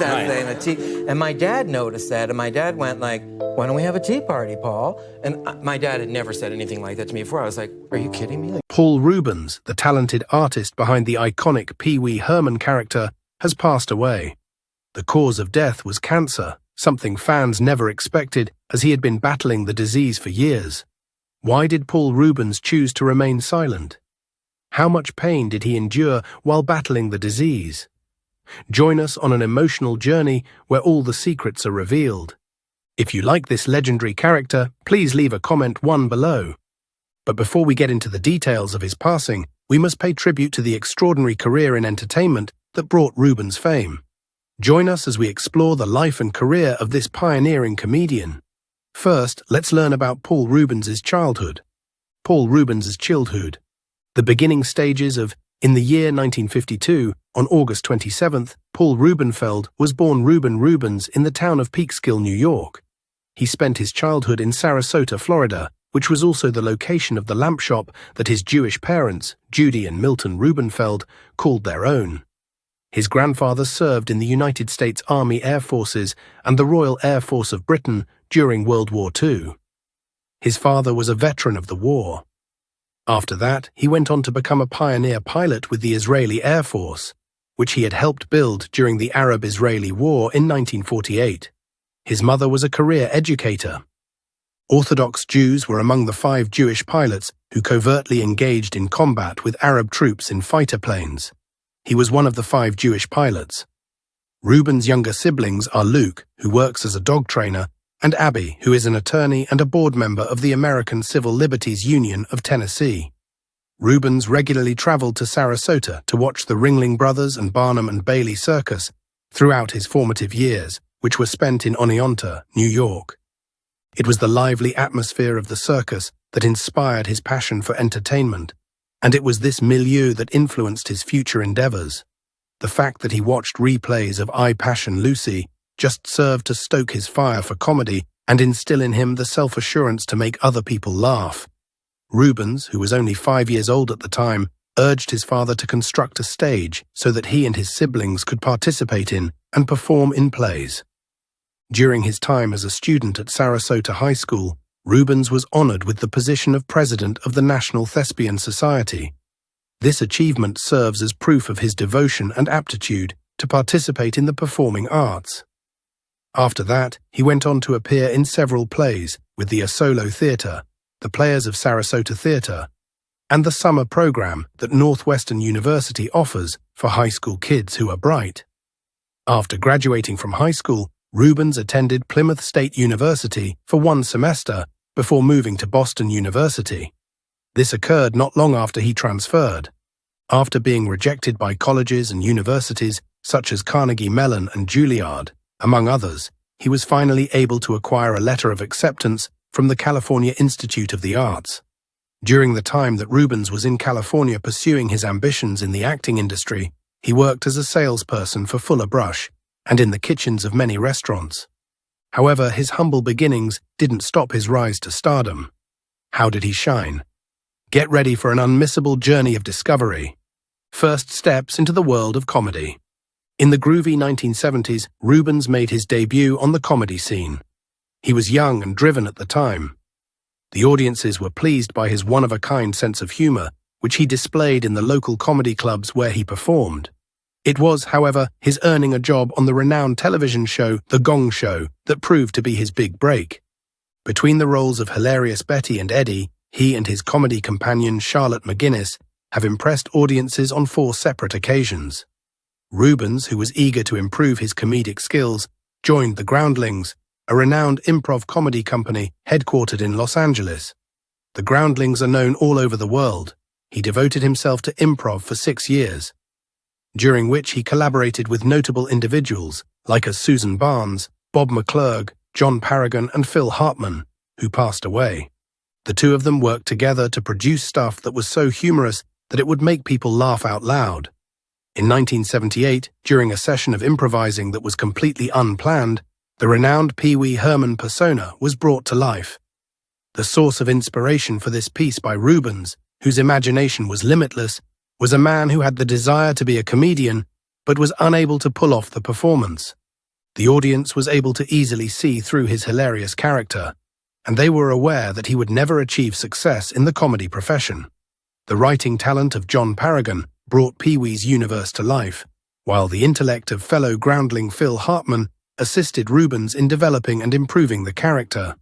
Saturday and a tea. And my dad noticed that, and my dad went like, "Why don't we have a tea party, Paul?" And my dad had never said anything like that to me before. I was like, "Are you kidding me?" Paul Reubens, the talented artist behind the iconic Wee Herman character, has passed away. The cause of death was cancer, something fans never expected as he had been battling the disease for years. Why did Paul Reubens choose to remain silent? How much pain did he endure while battling the disease? Join us on an emotional journey where all the secrets are revealed. If you like this legendary character, please leave a comment below. But before we get into the details of his passing, we must pay tribute to the extraordinary career in entertainment that brought Reubens fame. Join us as we explore the life and career of this pioneering comedian. First, let's learn about Paul Reubens' childhood. Paul Reubens' childhood. The beginning stages of In the year 1952, on August 27th, Paul Rubenfeld was born Reuben Reubens in the town of Peekskill, New York. He spent his childhood in Sarasota, Florida, which was also the location of the lamp shop that his Jewish parents, Judy and Milton Rubenfeld, called their own. His grandfather served in the United States Army Air Forces and the Royal Air Force of Britain during World War II. His father was a veteran of the war. After that, he went on to become a pioneer pilot with the Israeli Air Force, which he had helped build during the Arab-Israeli War in 1948. His mother was a career educator. Orthodox Jews were among the 5 Jewish pilots who covertly engaged in combat with Arab troops in fighter planes. He was one of the 5 Jewish pilots. Reubens' younger siblings are Luke, who works as a dog trainer, and Abby, who is an attorney and a board member of the American Civil Liberties Union of Tennessee. Reubens regularly traveled to Sarasota to watch the Ringling Brothers and Barnum and Bailey Circus throughout his formative years, which were spent in Oneonta, New York. It was the lively atmosphere of the circus that inspired his passion for entertainment, and it was this milieu that influenced his future endeavors. The fact that he watched replays of I Passion Lucy just served to stoke his fire for comedy and instill in him the self-assurance to make other people laugh. Reubens, who was only 5 years old at the time, urged his father to construct a stage so that he and his siblings could participate in and perform in plays. During his time as a student at Sarasota High School, Reubens was honored with the position of president of the National Thespian Society. This achievement serves as proof of his devotion and aptitude to participate in the performing arts. After that, he went on to appear in several plays with the Asolo Theatre, the Players of Sarasota Theatre, and the summer program that Northwestern University offers for high school kids who are bright. After graduating from high school, Reubens attended Plymouth State University for 1 semester before moving to Boston University. This occurred not long after he transferred. After being rejected by colleges and universities such as Carnegie Mellon and Juilliard, among others, he was finally able to acquire a letter of acceptance from the California Institute of the Arts. During the time that Reubens was in California pursuing his ambitions in the acting industry, he worked as a salesperson for Fuller Brush and in the kitchens of many restaurants. However, his humble beginnings didn't stop his rise to stardom. How did he shine? Get ready for an unmissable journey of discovery. First steps into the world of comedy. In the groovy 1970s, Reubens made his debut on the comedy scene. He was young and driven at the time. The audiences were pleased by his one-of-a-kind sense of humor, which he displayed in the local comedy clubs where he performed. It was, however, his earning a job on the renowned television show The Gong Show that proved to be his big break. Between the roles of hilarious Betty and Eddie, he and his comedy companion Charlotte McGuinness have impressed audiences on 4 separate occasions. Reubens, who was eager to improve his comedic skills, joined the Groundlings, a renowned improv comedy company headquartered in Los Angeles. The Groundlings are known all over the world. He devoted himself to improv for 6 years, during which he collaborated with notable individuals like Susan Barnes, Bob McClurg, John Paragon, and Phil Hartman, who passed away. The 2 of them worked together to produce stuff that was so humorous that it would make people laugh out loud. In 1978, during a session of improvising that was completely unplanned, the renowned Wee Herman persona was brought to life. The source of inspiration for this piece by Reubens, whose imagination was limitless, was a man who had the desire to be a comedian but was unable to pull off the performance. The audience was able to easily see through his hilarious character, and they were aware that he would never achieve success in the comedy profession. The writing talent of John Paragon brought Pee-wee's universe to life, while the intellect of fellow groundling Phil Hartman assisted Reubens in developing and improving the character.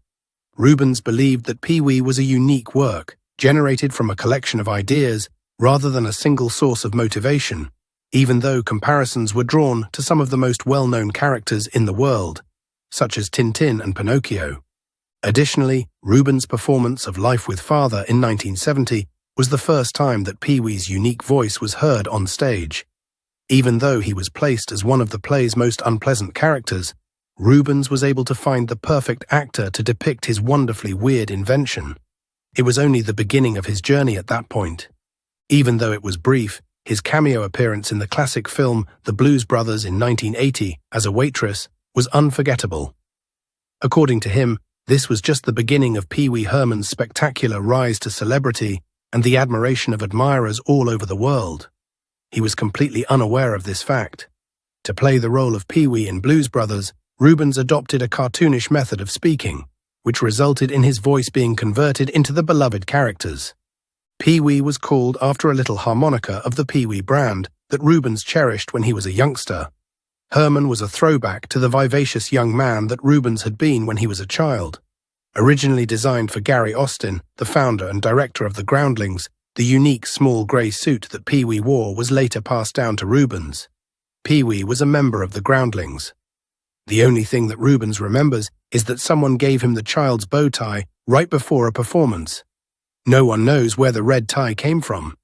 Reubens believed that Pee-wee was a unique work, generated from a collection of ideas rather than a single source of motivation, even though comparisons were drawn to some of the most well-known characters in the world, such as Tintin and Pinocchio. Additionally, Reubens' performance of Life with Father in 1970 was the first time that Pee-wee's unique voice was heard on stage. Even though he was placed as one of the play's most unpleasant characters, Reubens was able to find the perfect actor to depict his wonderfully weird invention. It was only the beginning of his journey at that point. Even though it was brief, his cameo appearance in the classic film The Blues Brothers in 1980 as a waitress was unforgettable. According to him, this was just the beginning of Wee Herman's spectacular rise to celebrity and the admiration of admirers all over the world. He was completely unaware of this fact. To play the role of Pee-wee in Blues Brothers, Reubens adopted a cartoonish method of speaking, which resulted in his voice being converted into the beloved characters. Pee-wee was called after a little harmonica of the Pee-wee brand that Reubens cherished when he was a youngster. Herman was a throwback to the vivacious young man that Reubens had been when he was a child. Originally designed for Gary Austin, the founder and director of the Groundlings, the unique small grey suit that Pee-wee wore was later passed down to Reubens. Pee-wee was a member of the Groundlings. The only thing that Reubens remembers is that someone gave him the child's bow tie right before a performance. No one knows where the red tie came from.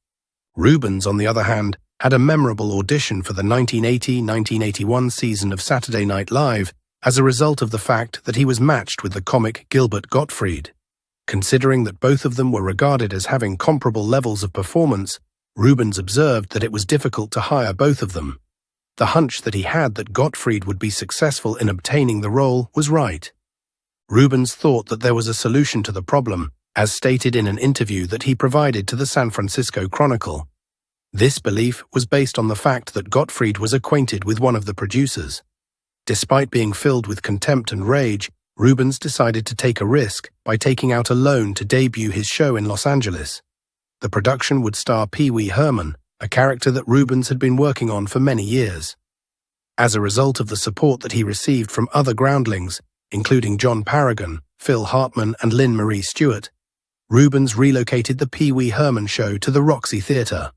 Reubens, on the other hand, had a memorable audition for the 1980-1981 season of Saturday Night Live as a result of the fact that he was matched with the comic Gilbert Gottfried. Considering that both of them were regarded as having comparable levels of performance, Reubens observed that it was difficult to hire both of them. The hunch that he had that Gottfried would be successful in obtaining the role was right. Reubens thought that there was a solution to the problem, as stated in an interview that he provided to the San Francisco Chronicle. This belief was based on the fact that Gottfried was acquainted with one of the producers. Despite being filled with contempt and rage, Reubens decided to take a risk by taking out a loan to debut his show in Los Angeles. The production would star Wee Herman, a character that Reubens had been working on for many years. As a result of the support that he received from other groundlings, including John Paragon, Phil Hartman, and Lynn Marie Stewart, Reubens relocated the Wee Herman show to the Roxy Theatre.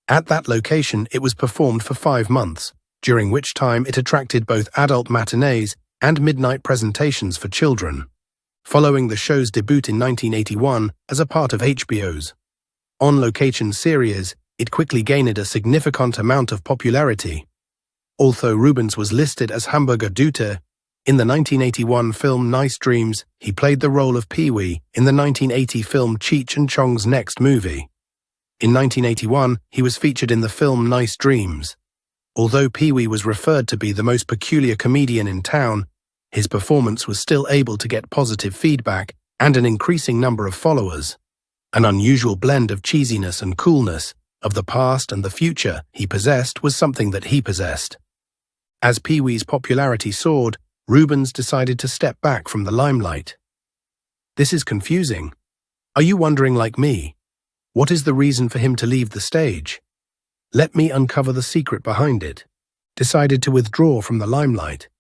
At that location, it was performed for 5 months, during which time it attracted both adult matinees and midnight presentations for children. Following the show's debut in 1981 as a part of HBO's on-location series, it quickly gained a significant amount of popularity. Although Reubens was listed as Hamburger Dute, in the 1981 film Nice Dreams, he played the role of Pee-wee in the 1980 film Cheech and Chong's Next Movie. In 1981, he was featured in the film Nice Dreams. Although Pee-wee was referred to be the most peculiar comedian in town, his performance was still able to get positive feedback and an increasing number of followers. An unusual blend of cheesiness and coolness, of the past and the future he possessed, was something that he possessed. As Pee-wee's popularity soared, Reubens decided to step back from the limelight. This is confusing. Are you wondering like me? What is the reason for him to leave the stage? Let me uncover the secret behind it. Decided to withdraw from the limelight.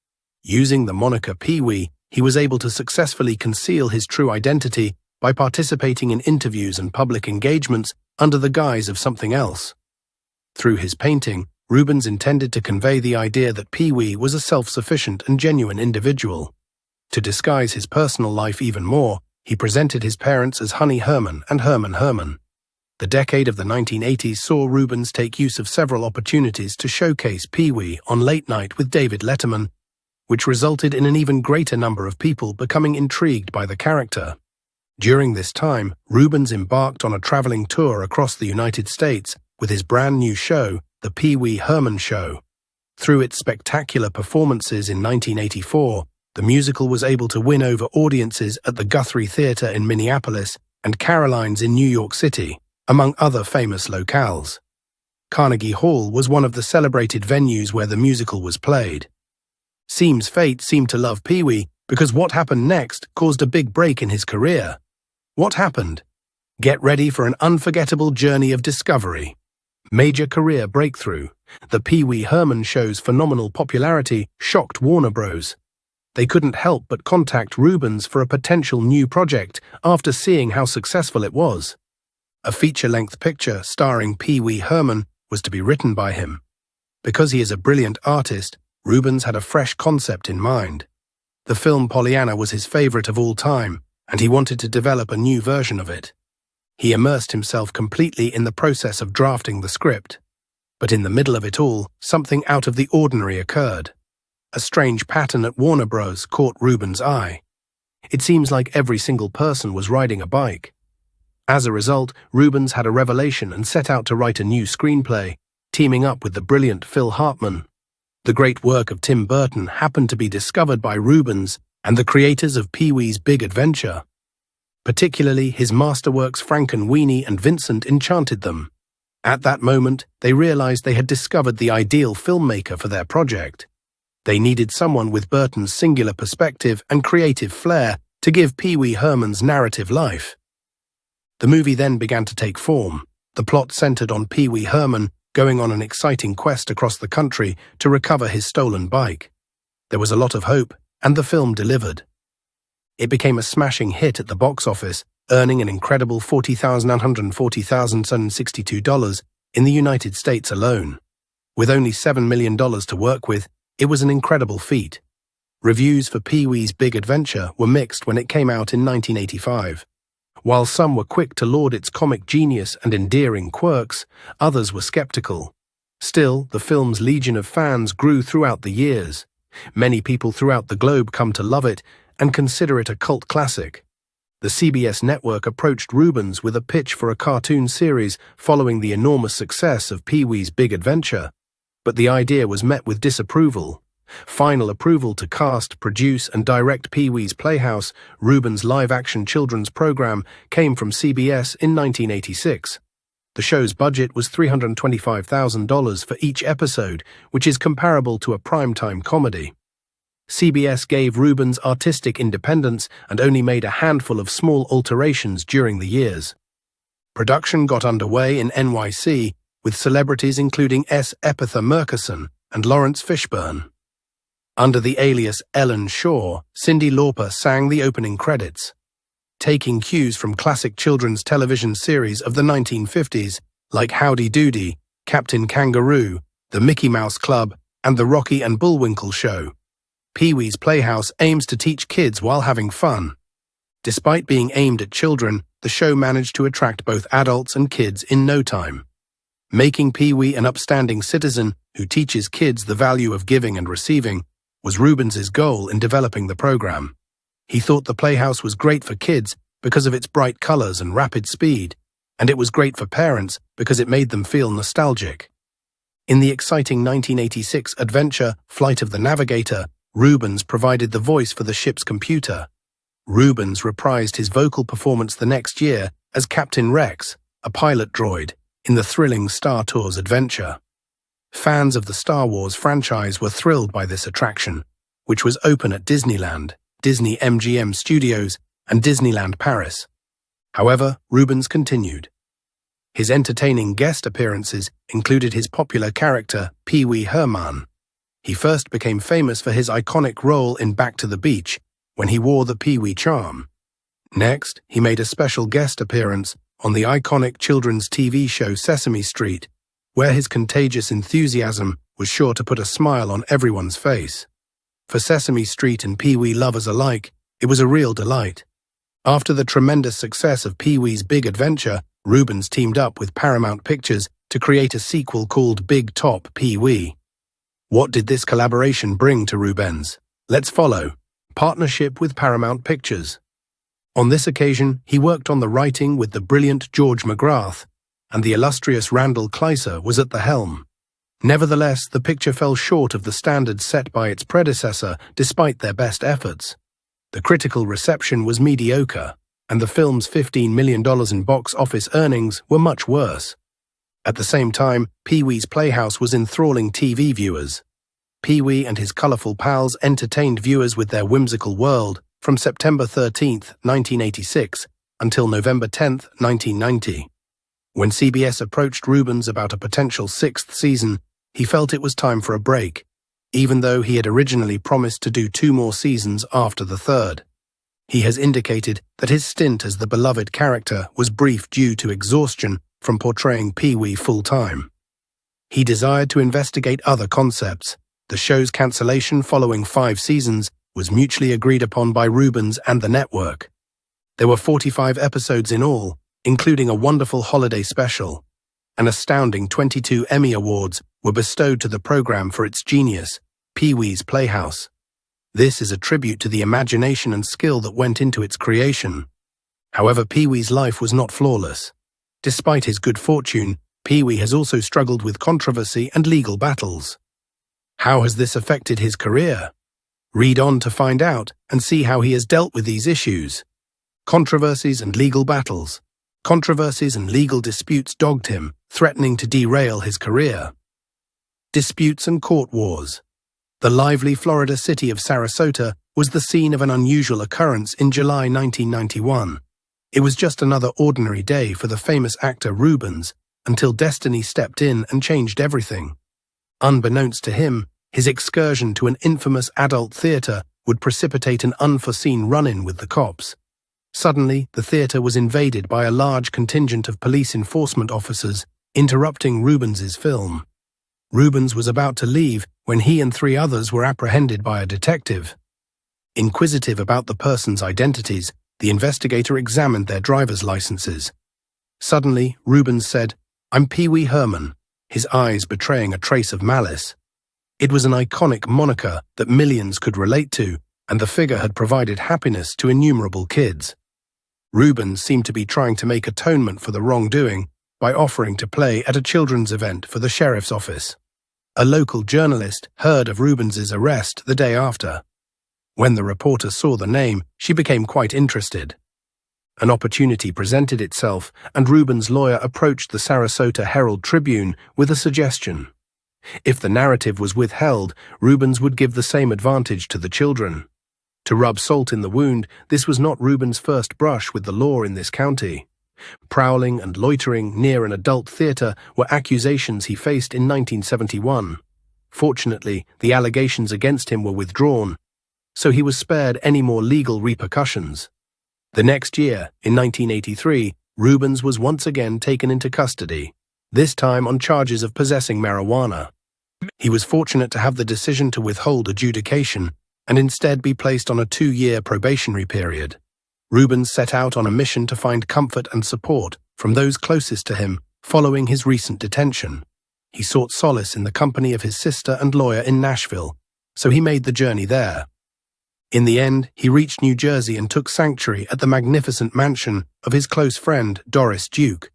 Using the moniker Pee-wee, he was able to successfully conceal his true identity by participating in interviews and public engagements under the guise of something else. Through his painting, Reubens intended to convey the idea that Pee-wee was a self-sufficient and genuine individual. To disguise his personal life even more, he presented his parents as Honey Herman and Herman Herman. The decade of the 1980s saw Reubens take use of several opportunities to showcase Pee-wee on Late Night with David Letterman, which resulted in an even greater number of people becoming intrigued by the character. During this time, Reubens embarked on a traveling tour across the United States with his brand new show, The Wee Herman Show. Through its spectacular performances in 1984, the musical was able to win over audiences at the Guthrie Theatre in Minneapolis and Caroline's in New York City, among other famous locales. Carnegie Hall was one of the celebrated venues where the musical was played. Fate seemed to love Pee-wee because what happened next caused a big break in his career. What happened? Get ready for an unforgettable journey of discovery. Major career breakthrough. The Pee Wee Herman show's phenomenal popularity shocked Warner Bros. They couldn't help but contact Reubens for a potential new project after seeing how successful it was. A feature-length picture starring Pee Wee Herman was to be written by him. Because he is a brilliant artist, Reubens had a fresh concept in mind. The film Pollyanna was his favorite of all time, and he wanted to develop a new version of it. He immersed himself completely in the process of drafting the script. But in the middle of it all, something out of the ordinary occurred. A strange pattern at Warner Bros. Caught Reubens' eye. It seems like every single person was riding a bike. As a result, Reubens had a revelation and set out to write a new screenplay, teaming up with the brilliant Phil Hartman. The great work of Tim Burton happened to be discovered by Reubens and the creators of Pee-wee's Big Adventure. Particularly, his masterworks Frankenweenie and Vincent enchanted them. At that moment, they realized they had discovered the ideal filmmaker for their project. They needed someone with Burton's singular perspective and creative flair to give Pee Wee Herman's narrative life. The movie then began to take form. The plot centered on Pee Wee Herman going on an exciting quest across the country to recover his stolen bike. There was a lot of hope, and the film delivered. It became a smashing hit at the box office, earning an incredible $40,140,762 in the United States alone. With only $7 million to work with, it was an incredible feat. Reviews for Pee-wee's Big Adventure were mixed when it came out in 1985. While some were quick to laud its comic genius and endearing quirks, others were skeptical. Still, the film's legion of fans grew throughout the years. Many people throughout the globe come to love it and consider it a cult classic. The CBS network approached Reubens with a pitch for a cartoon series following the enormous success of Pee-wee's Big Adventure, but the idea was met with disapproval. Final approval to cast, produce, and direct Pee-wee's Playhouse, Reubens' live-action children's program, came from CBS in 1986. The show's budget was $325,000 for each episode, which is comparable to a primetime comedy. CBS gave Reubens artistic independence and only made a handful of small alterations during the years. Production got underway in NYC, with celebrities including S. Epitha Murkison and Lawrence Fishburne. Under the alias Ellen Shaw, Cyndi Lauper sang the opening credits. Taking cues from classic children's television series of the 1950s, like Howdy Doody, Captain Kangaroo, The Mickey Mouse Club, and The Rocky and Bullwinkle Show, Pee-wee's Playhouse aims to teach kids while having fun. Despite being aimed at children, the show managed to attract both adults and kids in no time. Making Pee-wee an upstanding citizen who teaches kids the value of giving and receiving was Reubens' goal in developing the program. He thought the Playhouse was great for kids because of its bright colors and rapid speed, and it was great for parents because it made them feel nostalgic. In the exciting 1986 adventure Flight of the Navigator, Reubens provided the voice for the ship's computer. Reubens reprised his vocal performance the next year as Captain Rex, a pilot droid, in the thrilling Star Tours adventure. Fans of the Star Wars franchise were thrilled by this attraction, which was open at Disneyland, Disney MGM Studios, and Disneyland Paris. However, Reubens continued. His entertaining guest appearances included his popular character, Pee Wee Herman. He first became famous for his iconic role in Back to the Beach, when he wore the Pee Wee charm. Next, he made a special guest appearance on the iconic children's TV show Sesame Street, where his contagious enthusiasm was sure to put a smile on everyone's face. For Sesame Street and Pee Wee lovers alike, it was a real delight. After the tremendous success of Pee Wee's Big Adventure, Reubens teamed up with Paramount Pictures to create a sequel called Big Top Pee Wee. What did this collaboration bring to Reubens? Let's follow. Partnership with Paramount Pictures. On this occasion, he worked on the writing with the brilliant George McGrath, and the illustrious Randall Kleiser was at the helm. Nevertheless, the picture fell short of the standards set by its predecessor despite their best efforts. The critical reception was mediocre, and the film's $15 million in box office earnings were much worse. At the same time, Pee Wee's Playhouse was enthralling TV viewers. Pee-wee and his colorful pals entertained viewers with their whimsical world from September 13, 1986, until November 10, 1990. When CBS approached Reubens about a potential sixth season, he felt it was time for a break, even though he had originally promised to do 2 more seasons after the third. He has indicated that his stint as the beloved character was brief due to exhaustion from portraying Pee-wee full-time. He desired to investigate other concepts. The show's cancellation following 5 seasons was mutually agreed upon by Reubens and the network. There were 45 episodes in all, including a wonderful holiday special. An astounding 22 Emmy Awards were bestowed to the program for its genius, Pee-wee's Playhouse. This is a tribute to the imagination and skill that went into its creation. However, Pee-wee's life was not flawless. Despite his good fortune, Pee-wee has also struggled with controversy and legal battles. How has this affected his career? Read on to find out and see how he has dealt with these issues. Controversies and legal battles. Controversies and legal disputes dogged him, threatening to derail his career. Disputes and court wars. The lively Florida city of Sarasota was the scene of an unusual occurrence in July 1991. It was just another ordinary day for the famous actor Reubens, until destiny stepped in and changed everything. Unbeknownst to him, his excursion to an infamous adult theater would precipitate an unforeseen run-in with the cops. Suddenly, the theater was invaded by a large contingent of police enforcement officers, interrupting Reubens's film. Reubens was about to leave when he and 3 others were apprehended by a detective. Inquisitive about the person's identities, the investigator examined their driver's licenses. Suddenly, Reubens said, "I'm Wee Herman," his eyes betraying a trace of malice. It was an iconic moniker that millions could relate to, and the figure had provided happiness to innumerable kids. Reubens seemed to be trying to make atonement for the wrongdoing by offering to play at a children's event for the sheriff's office. A local journalist heard of Reubens's arrest the day after. When the reporter saw the name, she became quite interested. An opportunity presented itself, and Reubens' lawyer approached the Sarasota Herald-Tribune with a suggestion. If the narrative was withheld, Reubens would give the same advantage to the children. To rub salt in the wound, this was not Reubens' first brush with the law in this county. Prowling and loitering near an adult theater were accusations he faced in 1971. Fortunately, the allegations against him were withdrawn, so he was spared any more legal repercussions. The next year, in 1983, Reubens was once again taken into custody, this time on charges of possessing marijuana. He was fortunate to have the decision to withhold adjudication and instead be placed on a 2-year probationary period. Reubens set out on a mission to find comfort and support from those closest to him following his recent detention. He sought solace in the company of his sister and lawyer in Nashville, so he made the journey there. In the end, he reached New Jersey and took sanctuary at the magnificent mansion of his close friend Doris Duke.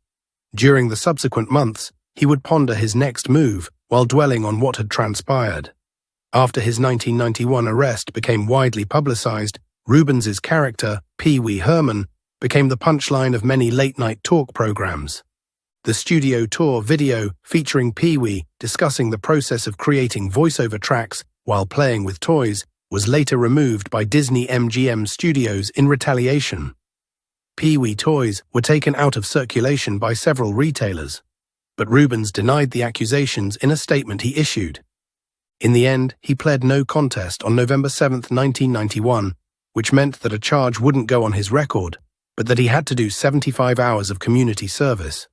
During the subsequent months, he would ponder his next move while dwelling on what had transpired. After his 1991 arrest became widely publicized, Reubens's character, Wee Herman, became the punchline of many late-night talk programs. The studio tour video featuring Pee-wee discussing the process of creating voiceover tracks while playing with toys was later removed by Disney MGM Studios in retaliation. Pee-wee toys were taken out of circulation by several retailers, but Reubens denied the accusations in a statement he issued. In the end, he pled no contest on November 7, 1991, which meant that a charge wouldn't go on his record, but that he had to do 75 hours of community service.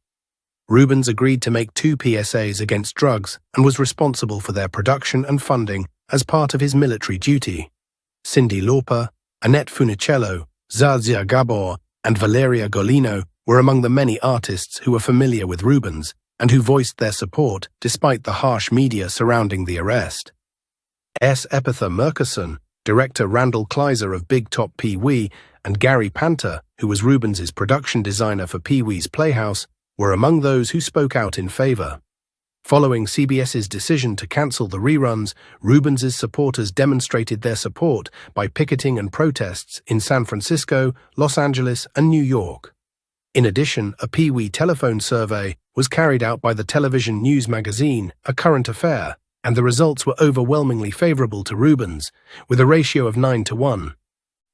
Reubens agreed to make 2 PSAs against drugs and was responsible for their production and funding as part of his military duty. Cyndi Lauper, Annette Funicello, Zazia Gabor, and Valeria Golino were among the many artists who were familiar with Reubens and who voiced their support despite the harsh media surrounding the arrest. S. Epitha Murkison, director Randall Kleiser of Big Top Pee-wee, and Gary Panter, who was Reubens' production designer for Pee-wee's Playhouse, were among those who spoke out in favor. Following CBS's decision to cancel the reruns, Reubens' supporters demonstrated their support by picketing and protests in San Francisco, Los Angeles, and New York. In addition, a Pee-wee telephone survey was carried out by the television news magazine A Current Affair and the results were overwhelmingly favorable to Reubens, with a ratio of 9-1.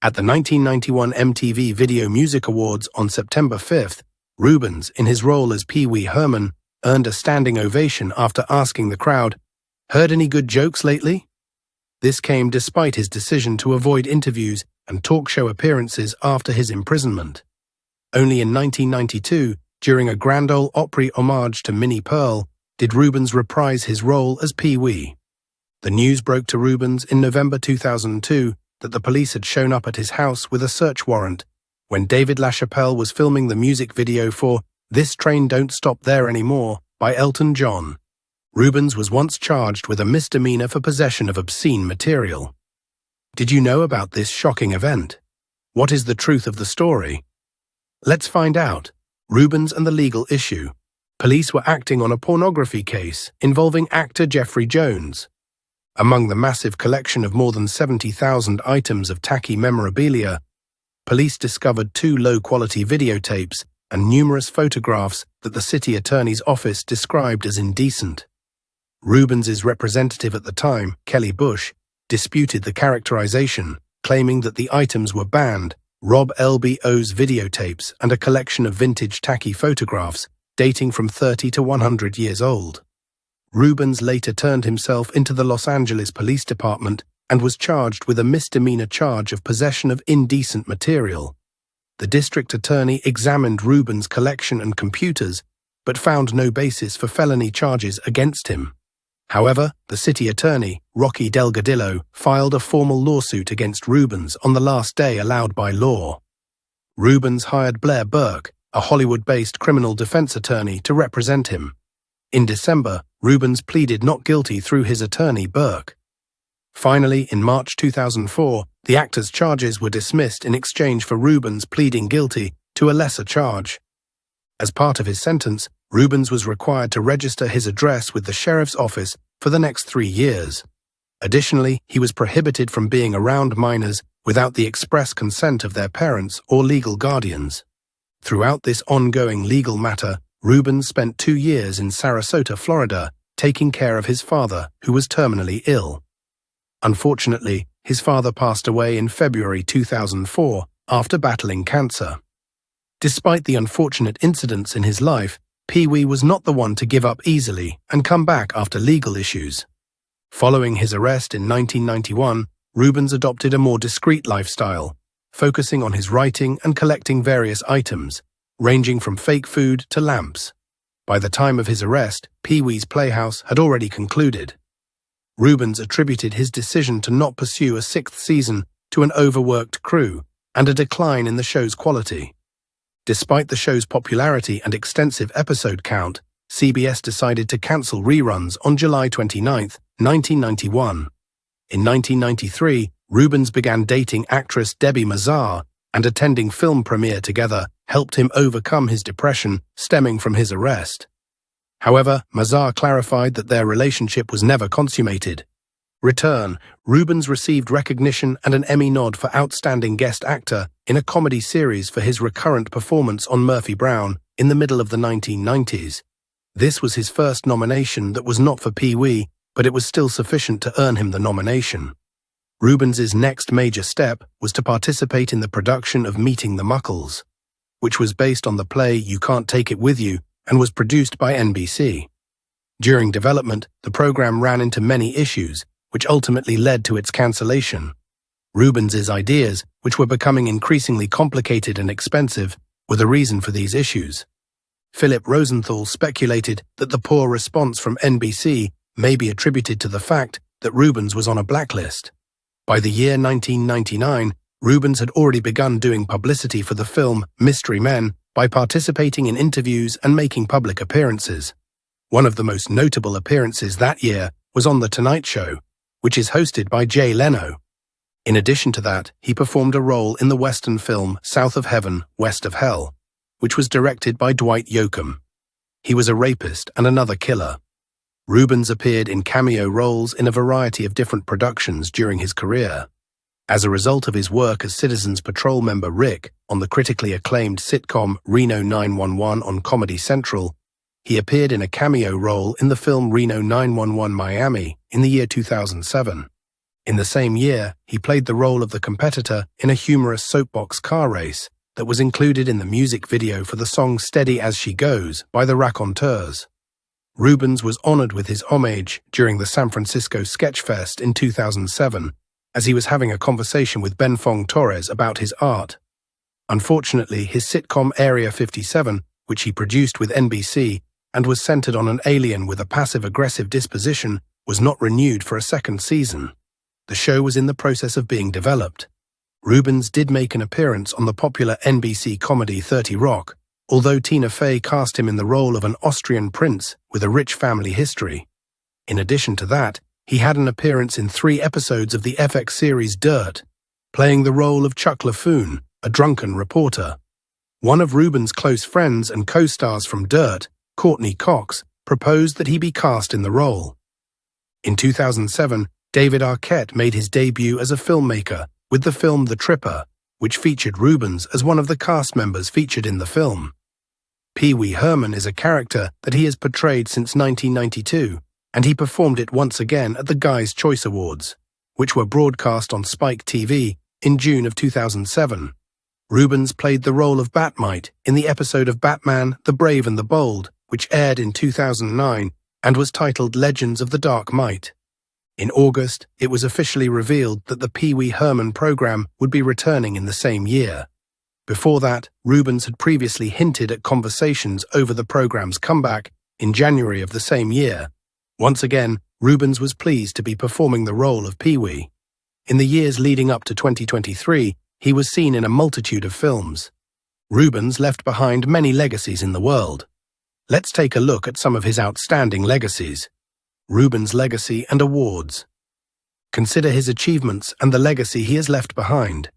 At the 1991 MTV Video Music Awards on September 5th, Reubens, in his role as Wee Herman, earned a standing ovation after asking the crowd, "Heard any good jokes lately?" This came despite his decision to avoid interviews and talk show appearances after his imprisonment. Only in 1992, during a Grand Ole Opry homage to Minnie Pearl, did Reubens reprise his role as Pee-wee. The news broke to Reubens in November 2002 that the police had shown up at his house with a search warrant when David LaChapelle was filming the music video for "This Train Don't Stop There Anymore" by Elton John. Reubens was once charged with a misdemeanor for possession of obscene material. Did you know about this shocking event? What is the truth of the story? Let's find out. Reubens and the legal issue. Police were acting on a pornography case involving actor Jeffrey Jones. Among the massive collection of more than 70,000 items of tacky memorabilia, police discovered 2 low-quality videotapes and numerous photographs that the city attorney's office described as indecent. Reubens' representative at the time, Kelly Bush, disputed the characterization, claiming that the items were banned, Rob LBO's videotapes and a collection of vintage tacky photographs dating from 30 to 100 years old. Reubens later turned himself into the Los Angeles Police Department and was charged with a misdemeanor charge of possession of indecent material. The district attorney examined Reubens' collection and computers, but found no basis for felony charges against him. However, the city attorney, Rocky Delgadillo, filed a formal lawsuit against Reubens on the last day allowed by law. Reubens hired Blair Burke, a Hollywood-based criminal defense attorney, to represent him. In December, Reubens pleaded not guilty through his attorney, Burke. Finally, in March 2004, the actor's charges were dismissed in exchange for Reubens pleading guilty to a lesser charge. As part of his sentence, Reubens was required to register his address with the sheriff's office for the next 3 years. Additionally, he was prohibited from being around minors without the express consent of their parents or legal guardians. Throughout this ongoing legal matter, Reubens spent 2 years in Sarasota, Florida, taking care of his father, who was terminally ill. Unfortunately, his father passed away in February 2004 after battling cancer. Despite the unfortunate incidents in his life, Pee-wee was not the one to give up easily and come back after legal issues. Following his arrest in 1991, Reubens adopted a more discreet lifestyle, focusing on his writing and collecting various items, ranging from fake food to lamps. By the time of his arrest, Pee-wee's Playhouse had already concluded. Reubens attributed his decision to not pursue a 6th season to an overworked crew and a decline in the show's quality. Despite the show's popularity and extensive episode count, CBS decided to cancel reruns on July 29, 1991. In 1993, Reubens began dating actress Debbie Mazar, and attending film premiere together helped him overcome his depression stemming from his arrest. However, Mazar clarified that their relationship was never consummated. Return, Reubens received recognition and an Emmy nod for Outstanding Guest Actor in a comedy series for his recurrent performance on Murphy Brown in the middle of the 1990s. This was his first nomination that was not for Pee-wee, but it was still sufficient to earn him the nomination. Reubens' next major step was to participate in the production of Meeting the Muckles, which was based on the play You Can't Take It With You and was produced by NBC. During development, the program ran into many issues, which ultimately led to its cancellation. Reubens' ideas, which were becoming increasingly complicated and expensive, were the reason for these issues. Philip Rosenthal speculated that the poor response from NBC may be attributed to the fact that Reubens was on a blacklist. By the year 1999, Reubens had already begun doing publicity for the film Mystery Men by participating in interviews and making public appearances. One of the most notable appearances that year was on The Tonight Show, which is hosted by Jay Leno. In addition to that, he performed a role in the Western film South of Heaven, West of Hell, which was directed by Dwight Yoakam. He was a rapist and another killer. Reubens appeared in cameo roles in a variety of different productions during his career. As a result of his work as Citizens Patrol member Rick on the critically acclaimed sitcom Reno 911 on Comedy Central, He appeared in a cameo role in the film Reno 911 Miami in the year 2007. In the same year, he played the role of the competitor in a humorous soapbox car race that was included in the music video for the song Steady As She Goes by the Raconteurs. Reubens was honored with his homage during the San Francisco Sketchfest in 2007, as he was having a conversation with Ben Fong Torres about his art. Unfortunately, his sitcom Area 57, which he produced with NBC and was centered on an alien with a passive-aggressive disposition, was not renewed for a second season. The show was in the process of being developed. Reubens did make an appearance on the popular NBC comedy 30 Rock, although Tina Fey cast him in the role of an Austrian prince with a rich family history. In addition to that, he had an appearance in 3 episodes of the FX series Dirt, playing the role of Chuck LaFoon, a drunken reporter. One of Reubens' close friends and co-stars from Dirt, Courtney Cox, proposed that he be cast in the role. In 2007, David Arquette made his debut as a filmmaker with the film The Tripper, which featured Reubens as one of the cast members featured in the film. Wee Herman is a character that he has portrayed since 1992, and he performed it once again at the Guy's Choice Awards, which were broadcast on Spike TV in June of 2007. Reubens played the role of Batmite in the episode of Batman, the Brave and the Bold, which aired in 2009 and was titled Legends of the Dark Might. In August, it was officially revealed that the Wee Herman program would be returning in the same year. Before that, Reubens had previously hinted at conversations over the program's comeback in January of the same year. Once again, Reubens was pleased to be performing the role of Pee-wee. In the years leading up to 2023, he was seen in a multitude of films. Reubens left behind many legacies in the world. Let's take a look at some of his outstanding legacies. Reubens' legacy and awards. Consider his achievements and the legacy he has left behind.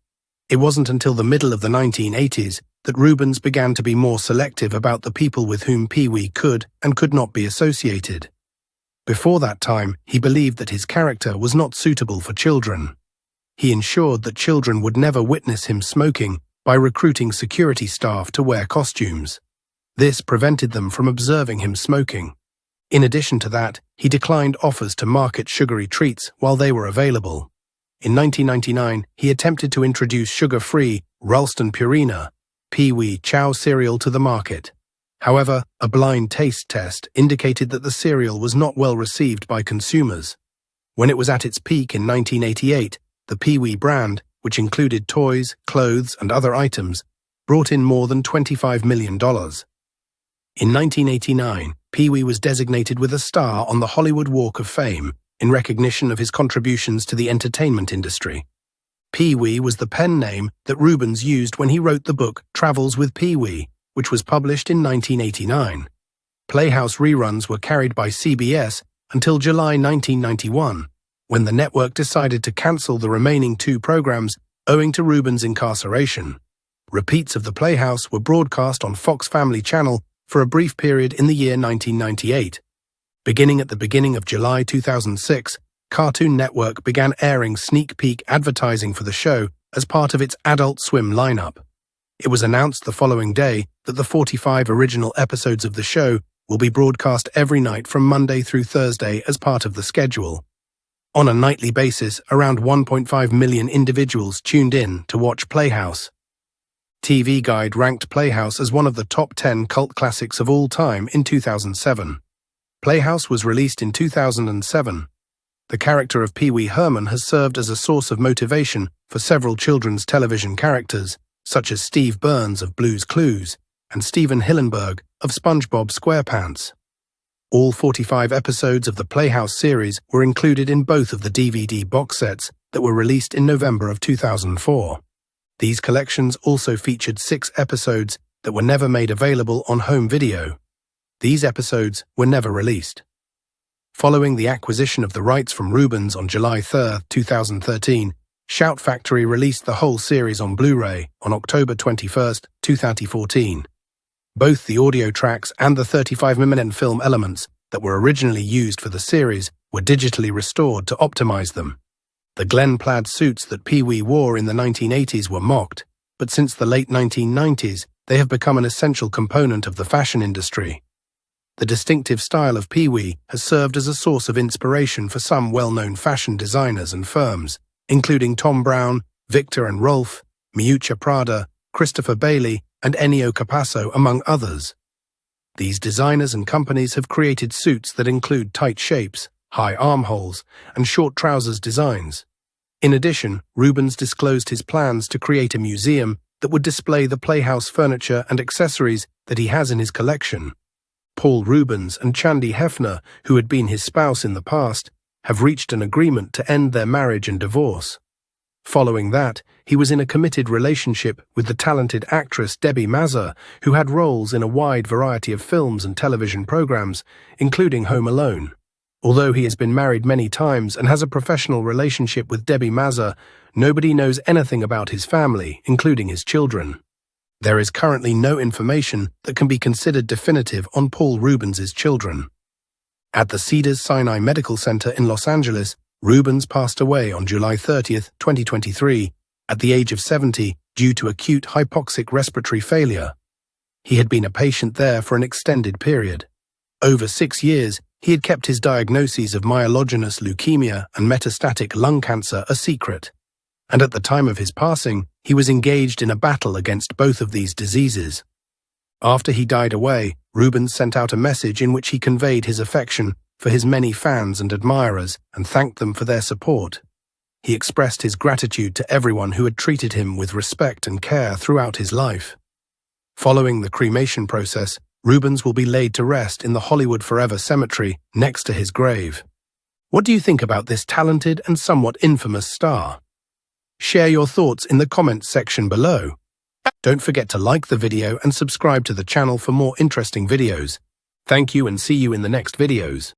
It wasn't until the middle of the 1980s that Reubens began to be more selective about the people with whom Pee-wee could and could not be associated. Before that time, he believed that his character was not suitable for children. He ensured that children would never witness him smoking by recruiting security staff to wear costumes. This prevented them from observing him smoking. In addition to that, he declined offers to market sugary treats while they were available. In 1999, he attempted to introduce sugar-free Ralston Purina, Pee-wee Chow cereal to the market. However, a blind taste test indicated that the cereal was not well received by consumers. When it was at its peak in 1988, the Pee-wee brand, which included toys, clothes, and other items, brought in more than $25 million. In 1989, Pee-wee was designated with a star on the Hollywood Walk of Fame in recognition of his contributions to the entertainment industry. Pee-wee was the pen name that Reubens used when he wrote the book Travels with Pee-wee, which was published in 1989. Playhouse reruns were carried by CBS until July 1991, when the network decided to cancel the remaining 2 programs owing to Reubens' incarceration. Repeats of the Playhouse were broadcast on Fox Family Channel for a brief period in the year 1998. Beginning at the beginning of July 2006, Cartoon Network began airing sneak peek advertising for the show as part of its Adult Swim lineup. It was announced the following day that the 45 original episodes of the show will be broadcast every night from Monday through Thursday as part of the schedule. On a nightly basis, around 1.5 million individuals tuned in to watch Playhouse. TV Guide ranked Playhouse as one of the top 10 cult classics of all time in 2007. Playhouse was released in 2007. The character of Wee Herman has served as a source of motivation for several children's television characters, such as Steve Burns of Blue's Clues and Steven Hillenburg of SpongeBob SquarePants. All 45 episodes of the Playhouse series were included in both of the DVD box sets that were released in November of 2004. These collections also featured 6 episodes that were never made available on home video. These episodes were never released. Following the acquisition of the rights from Reubens on July 3, 2013, Shout Factory released the whole series on Blu-ray on October 21, 2014. Both the audio tracks and the 35mm film elements that were originally used for the series were digitally restored to optimize them. The Glen plaid suits that Pee-wee wore in the 1980s were mocked, but since the late 1990s, they have become an essential component of the fashion industry. The distinctive style of Pee-wee has served as a source of inspiration for some well-known fashion designers and firms, including Tom Brown, Victor and Rolf, Miuccia Prada, Christopher Bailey, and Ennio Capasso, among others. These designers and companies have created suits that include tight shapes, high armholes, and short trousers designs. In addition, Reubens disclosed his plans to create a museum that would display the Playhouse furniture and accessories that he has in his collection. Paul Reubens and Chandi Hefner, who had been his spouse in the past, have reached an agreement to end their marriage and divorce. Following that, he was in a committed relationship with the talented actress Debbie Mazar, who had roles in a wide variety of films and television programs, including Home Alone. Although he has been married many times and has a professional relationship with Debbie Mazar, nobody knows anything about his family, including his children. There is currently no information that can be considered definitive on Paul Reubens' children. At the Cedars-Sinai Medical Center in Los Angeles, Reubens passed away on July 30, 2023, at the age of 70 due to acute hypoxic respiratory failure. He had been a patient there for an extended period. Over 6 years, he had kept his diagnoses of myelogenous leukemia and metastatic lung cancer a secret. And at the time of his passing, he was engaged in a battle against both of these diseases. After he died away, Reubens sent out a message in which he conveyed his affection for his many fans and admirers and thanked them for their support. He expressed his gratitude to everyone who had treated him with respect and care throughout his life. Following the cremation process, Reubens will be laid to rest in the Hollywood Forever Cemetery next to his grave. What do you think about this talented and somewhat infamous star? Share your thoughts in the comments section below. Don't forget to like the video and subscribe to the channel for more interesting videos. Thank you and see you in the next videos.